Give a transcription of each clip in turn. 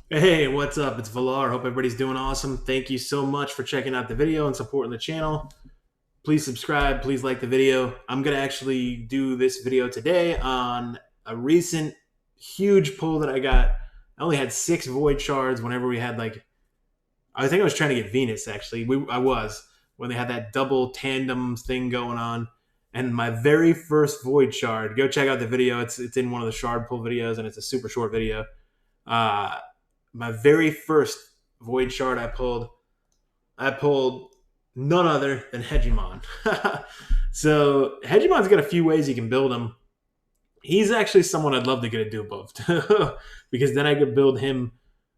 Hey, what's up? It's Valar. Hope everybody's doing awesome. Thank you so much for checking out the video and supporting the channel. Please subscribe. Please like the video. I'm going to actually do this video today on a recent huge pull that I got. I only had 6 void shards whenever we had I think I was trying to get Venus actually. I was when they had that double tandem thing going on. And my very first void shard, go check out the video. It's in one of the shard pull videos and it's a super short video. Uh, my very first void shard I pulled none other than Hegemon. So Hegemon's got a few ways you can build him. He's actually someone I'd love to get a dupe of because then I could build him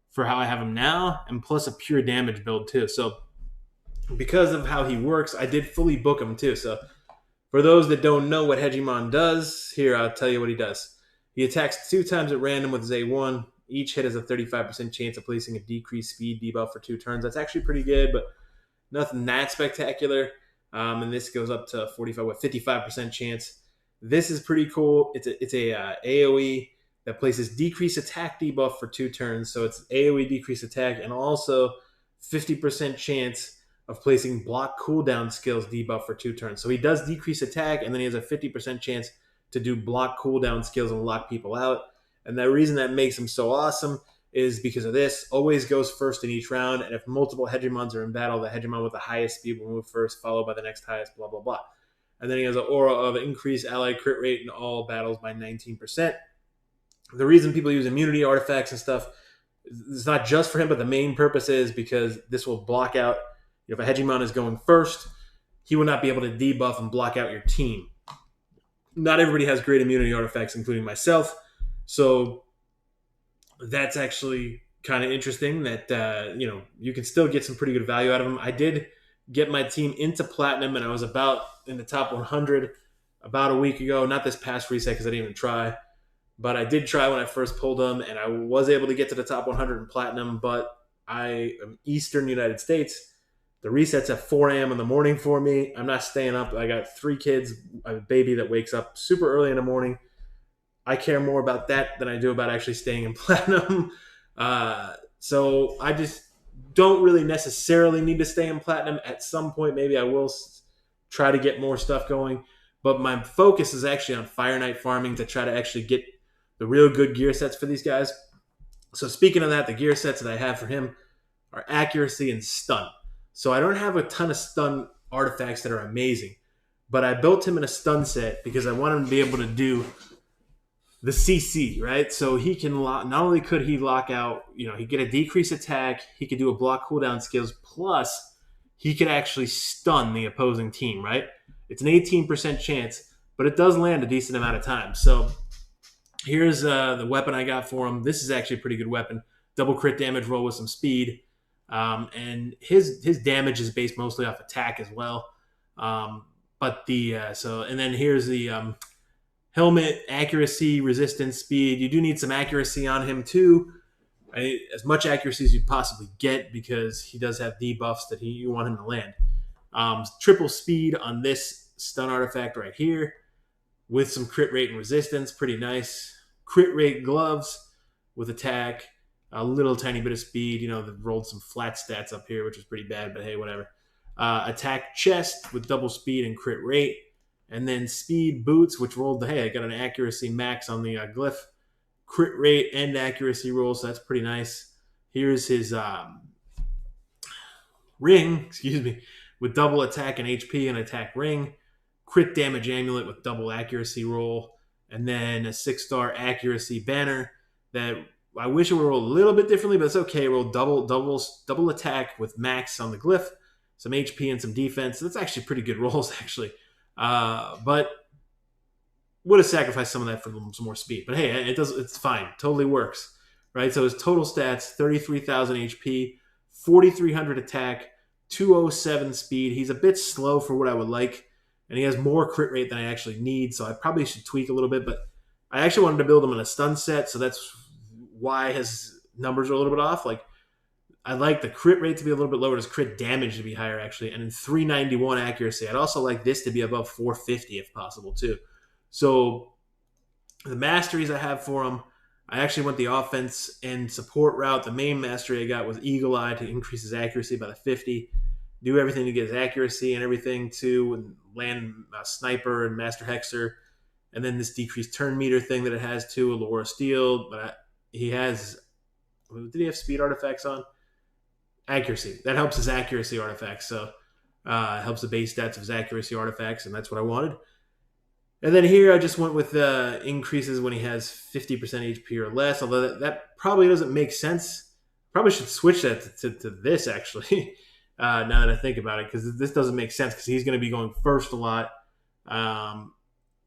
for how I have him now, and plus a pure damage build too. So because of how he works, I did fully book him too. So for those that don't know what Hegemon does, here I'll tell you what he does. He attacks 2 times at random with his A1. Each hit has a 35% chance of placing a decreased speed debuff for 2 turns. That's actually pretty good, but nothing that spectacular. And this goes up to 55% chance. This is pretty cool. It's a AOE that places decreased attack debuff for 2 turns. So it's AOE decreased attack and also 50% chance of placing block cooldown skills debuff for 2 turns. So he does decrease attack, and then he has a 50% chance to do block cooldown skills and lock people out. And the reason that makes him so awesome is because of this. Always goes first in each round, and if multiple Hegemons are in battle, the Hegemon with the highest speed will move first, followed by the next highest, blah, blah, blah. And then he has an aura of increased allied crit rate in all battles by 19%. The reason people use immunity artifacts and stuff is not just for him, but the main purpose is because this will block out. If a Hegemon is going first, he will not be able to debuff and block out your team. Not everybody has great immunity artifacts, including myself. So that's actually kind of interesting that you can still get some pretty good value out of them. I did get my team into platinum, and I was about in the top 100 about a week ago. Not this past reset because I didn't even try, but I did try when I first pulled them, and I was able to get to the top 100 in platinum. But I am Eastern United States. The reset's at 4 a.m. in the morning for me. I'm not staying up. I got 3 kids, a baby that wakes up super early in the morning. I care more about that than I do about actually staying in platinum. So I just don't really necessarily need to stay in platinum. At some point, maybe I will try to get more stuff going. But my focus is actually on Fire Knight farming to try to actually get the real good gear sets for these guys. So speaking of that, the gear sets that I have for him are accuracy and stun. So I don't have a ton of stun artifacts that are amazing, but I built him in a stun set because I want him to be able to do the CC, right? So he can not only could he lock out, he get a decreased attack, he could do a block cooldown skills, plus he could actually stun the opposing team, right? It's an 18% chance, but it does land a decent amount of time. So here's the weapon I got for him. This is actually a pretty good weapon. Double crit damage roll with some speed. And his damage is based mostly off attack as well. And then here's the helmet, accuracy, resistance, speed. You do need some accuracy on him too. Right? As much accuracy as you possibly get because he does have debuffs that you want him to land. Triple speed on this stun artifact right here with some crit rate and resistance. Pretty nice. Crit rate gloves with attack. A little tiny bit of speed. That rolled some flat stats up here, which is pretty bad, but hey, whatever. Attack chest with double speed and crit rate. And then speed boots, which rolled I got an accuracy max on the glyph. Crit rate and accuracy roll, so that's pretty nice. Here's his ring, with double attack and HP and attack ring. Crit damage amulet with double accuracy roll. And then a 6-star accuracy banner that I wish it would roll a little bit differently, but it's okay. Roll double attack with max on the glyph, some HP and some defense. That's actually pretty good rolls, actually. But would have sacrificed some of that for some more speed. But hey, it's fine. Totally works, right? So his total stats: 33,000 HP, 4,300 attack, 207 speed. He's a bit slow for what I would like, and he has more crit rate than I actually need. So I probably should tweak a little bit. But I actually wanted to build him in a stun set, so that's why his numbers are a little bit off. I'd like the crit rate to be a little bit lower, his crit damage to be higher, actually, and in 391 accuracy. I'd also like this to be above 450 if possible, too. So the masteries I have for him, I actually went the offense and support route. The main mastery I got was Eagle Eye to increase his accuracy by the 50. Do everything to get his accuracy and everything too, and land Sniper and Master Hexer. And then this decreased turn meter thing that it has too, Laura Steel. But he has, did he have speed artifacts on? Accuracy. That helps his accuracy artifacts. So it helps the base stats of his accuracy artifacts, and that's what I wanted. And then here I just went with increases when he has 50% HP or less, although that probably doesn't make sense. Probably should switch that to this, actually, now that I think about it, because this doesn't make sense because he's going to be going first a lot, and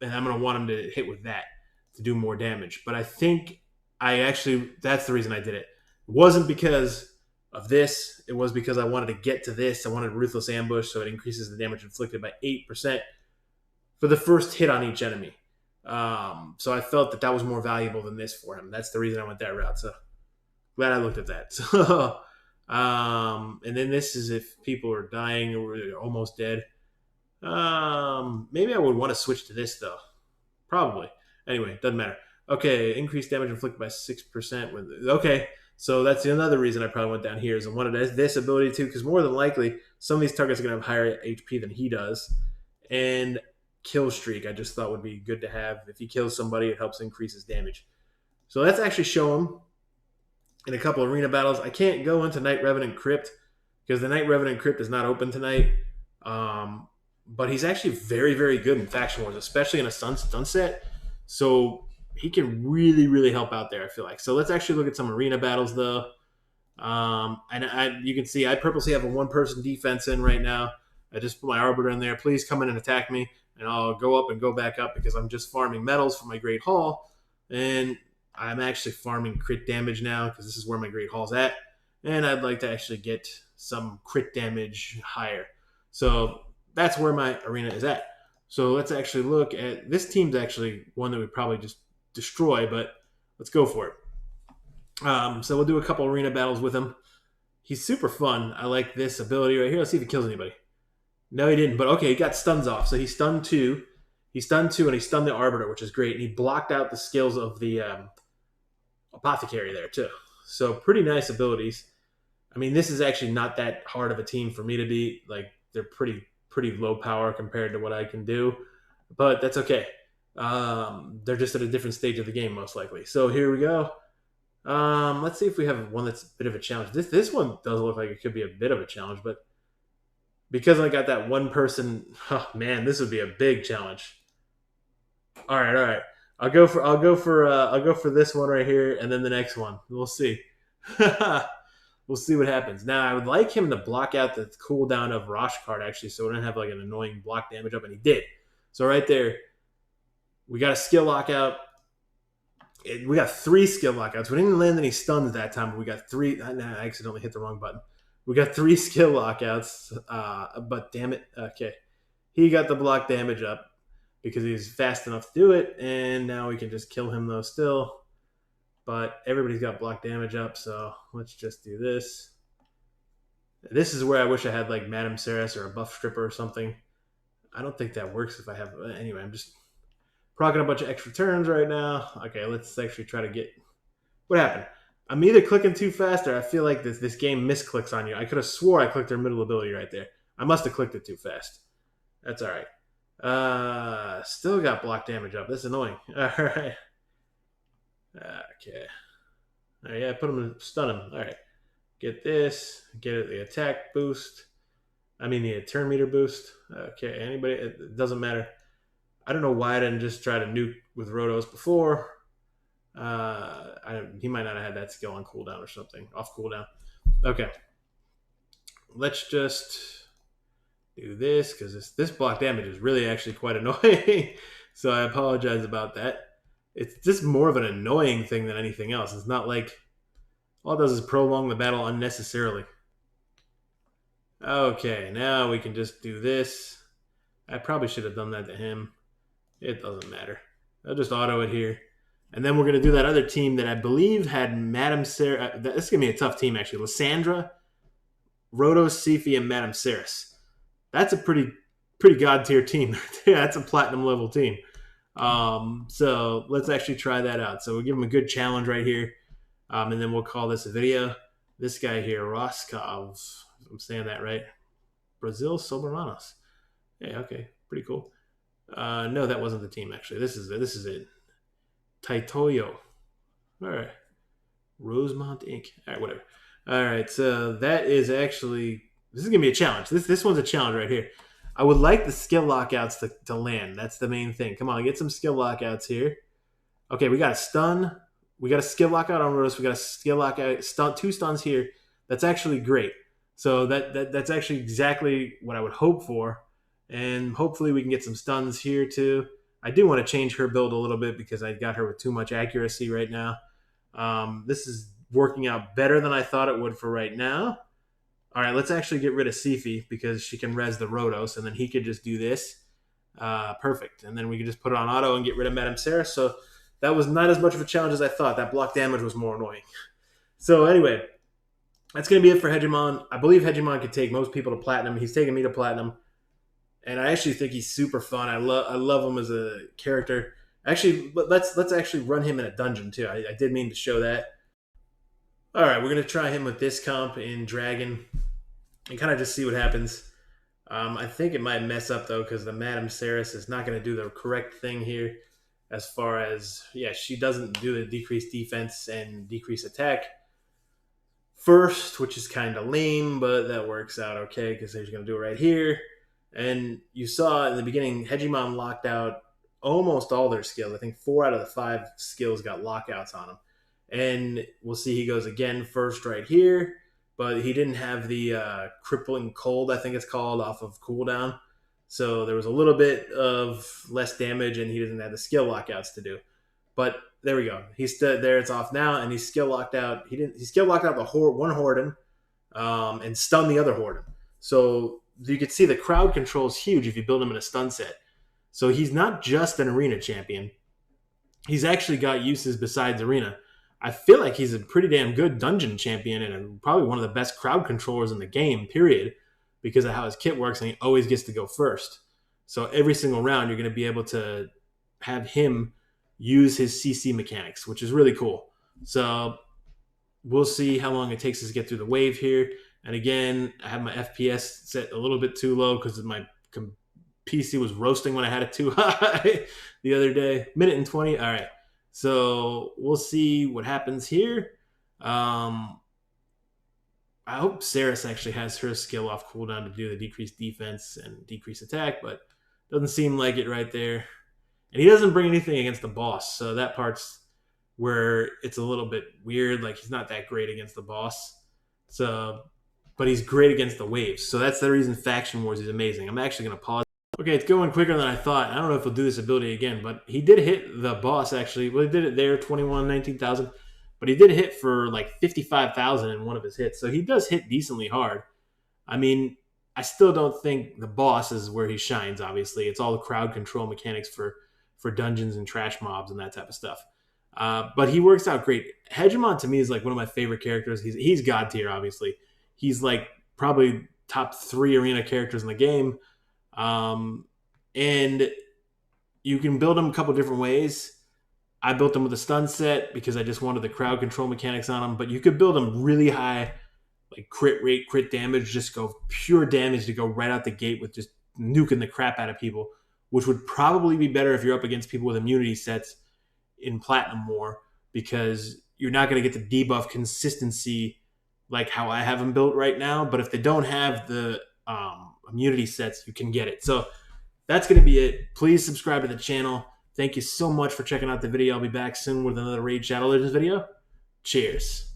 I'm going to want him to hit with that to do more damage. But I think that's the reason I did it. It wasn't because of this. It was because I wanted to get to this. I wanted Ruthless Ambush, so it increases the damage inflicted by 8%. For the first hit on each enemy. So I felt that was more valuable than this for him. That's the reason I went that route. So glad I looked at that. So, and then this is if people are dying or almost dead. Maybe I would want to switch to this, though. Probably. Anyway, doesn't matter. Okay, increased damage inflicted by 6%. Okay, so that's another reason I probably went down here is I wanted this ability too, because more than likely, some of these targets are going to have higher HP than he does. And kill streak I just thought would be good to have. If he kills somebody, it helps increase his damage. So let's actually show him in a couple arena battles. I can't go into Night Revenant Crypt because the Night Revenant Crypt is not open tonight. But he's actually very, very good in Faction Wars, especially in a sunset. So he can really, really help out there, I feel like. So let's actually look at some arena battles, though. And you can see I purposely have a one-person defense in right now. I just put my Arbiter in there. Please come in and attack me. And I'll go up and go back up because I'm just farming medals for my Great Hall. And I'm actually farming crit damage now because this is where my Great Hall's at. And I'd like to actually get some crit damage higher. So that's where my arena is at. So let's actually look at this team's actually one that we probably just destroy, but let's go for it. So we'll do a couple arena battles with him. He's super fun. I like this ability right here. Let's see if he kills anybody. No, he didn't. But okay, he got stuns off. So he stunned 2. He stunned 2, and he stunned the Arbiter, which is great. And he blocked out the skills of the Apothecary there, too. So pretty nice abilities. I mean, this is actually not that hard of a team for me to beat. Like, they're pretty low power compared to what I can do. But that's okay. They're just at a different stage of the game, most likely. So here we go. Let's see if we have one that's a bit of a challenge. This one does look like it could be a bit of a challenge, but because I got that one person, oh man, this would be a big challenge. All right. I'll go for this one right here, and then the next one. We'll see. We'll see what happens. Now, I would like him to block out the cooldown of Rosh card, actually, so we don't have like an annoying block damage up, and he did. So right there, we got a skill lockout. We got 3 skill lockouts. We didn't land any stuns that time, but we got 3. I accidentally hit the wrong button. We got 3 skill lockouts, but damn it. Okay. He got the block damage up because he's fast enough to do it, and now we can just kill him, though, still. But everybody's got block damage up, so let's just do this. This is where I wish I had, like, Madame Ceres or a buff stripper or something. I don't think that works if I have... Anyway, I'm just proccing a bunch of extra turns right now. Okay, let's actually try to get... What happened? I'm either clicking too fast or I feel like this game misclicks on you. I could have swore I clicked their middle ability right there. I must have clicked it too fast. That's all right. Still got block damage up. That's annoying. All right. Okay. All right, yeah, put him in, stun him. All right. Get this. Get the attack boost. I mean the turn meter boost. Okay, anybody? It doesn't matter. I don't know why I didn't just try to nuke with Rotos before. He might not have had that skill on cooldown or something. Off cooldown. Okay. Let's just do this because this block damage is really actually quite annoying. So I apologize about that. It's just more of an annoying thing than anything else. It's not like all it does is prolong the battle unnecessarily. Okay, now we can just do this. I probably should have done that to him. It doesn't matter. I'll just auto it here. And then we're going to do that other team that I believe had Madame Sarah. This is going to be a tough team, actually. Lysandra, Rotos, Sifi, and Madame Ceres. That's a pretty god-tier team. That's a platinum level team. So let's actually try that out. So we'll give him a good challenge right here, and then we'll call this a video. This guy here, Roscov, I'm saying that right. Brazil Soberanos. Yeah, okay, pretty cool. No, that wasn't the team actually. This is it. This is it. Taitoyo. All right. Rosemont Inc. All right, whatever. All right, so that is actually this is gonna be a challenge. This one's a challenge right here. I would like the skill lockouts to land. That's the main thing. Come on, get some skill lockouts here. Okay, we got a stun. We got a skill lockout on Rose. We got a skill lockout. Two stuns here. That's actually great. So that's actually exactly what I would hope for. And hopefully we can get some stuns here too. I do want to change her build a little bit because I got her with too much accuracy right now. This is working out better than I thought it would for right now. All right, let's actually get rid of Sifi because she can res the Rotos, and then he could just do this. Perfect. And then we could just put it on auto and get rid of Madame Sarah. So that was not as much of a challenge as I thought. That block damage was more annoying. So anyway, that's going to be it for Hegemon. I believe Hegemon could take most people to Platinum. He's taking me to Platinum. And I actually think he's super fun. I love him as a character. Actually, let's actually run him in a dungeon too. I did mean to show that. All right, we're going to try him with this comp in Dragon and kind of just see what happens. I think it might mess up though because the Madame Saris is not going to do the correct thing here as far as, yeah, she doesn't do the decreased defense and decrease attack first, which is kind of lame, but that works out okay because they're going to do it right here. And you saw in the beginning, Hegemon locked out almost all their skills. I think 4 out of the 5 skills got lockouts on them. And we'll see he goes again first right here, but he didn't have the crippling cold, I think it's called, off of cooldown. So there was a little bit of less damage, and he doesn't have the skill lockouts to do. But there we go. He's there. It's off now, and he's skill locked out. He skill locked out the one Horden and stunned the other Horden. So you can see the crowd control is huge if you build him in a stun set. So he's not just an arena champion. He's actually got uses besides arena. I feel like he's a pretty damn good dungeon champion and probably one of the best crowd controllers in the game, period, because of how his kit works, and he always gets to go first. So every single round, you're going to be able to have him use his CC mechanics, which is really cool. So we'll see how long it takes us to get through the wave here. And again, I have my FPS set a little bit too low because my PC was roasting when I had it too high the other day. Minute and 20. All right. So we'll see what happens here. I hope Saris actually has her skill off cooldown to do the decreased defense and decrease attack, but doesn't seem like it right there. And he doesn't bring anything against the boss, so that part's where it's a little bit weird. Like, he's not that great against the boss. So, but he's great against the waves. So that's the reason Faction Wars is amazing. I'm actually going to pause. Okay, it's going quicker than I thought. I don't know if he'll do this ability again, but he did hit the boss, actually. Well, he did it there, 19,000. But he did hit for like 55,000 in one of his hits. So he does hit decently hard. I mean, I still don't think the boss is where he shines, obviously. It's all the crowd control mechanics for dungeons and trash mobs and that type of stuff. But he works out great. Hegemon, to me, is like one of my favorite characters. He's God tier, obviously. He's like probably top 3 arena characters in the game. And you can build him a couple different ways. I built him with a stun set because I just wanted the crowd control mechanics on him. But you could build him really high, like crit rate, crit damage, just go pure damage to go right out the gate with just nuking the crap out of people, which would probably be better if you're up against people with immunity sets in Platinum more, because you're not going to get the debuff consistency like how I have them built right now. But if they don't have the immunity sets, you can get it. So that's going to be it. Please subscribe to the channel. Thank you so much for checking out the video. I'll be back soon with another Raid Shadow Legends video. Cheers.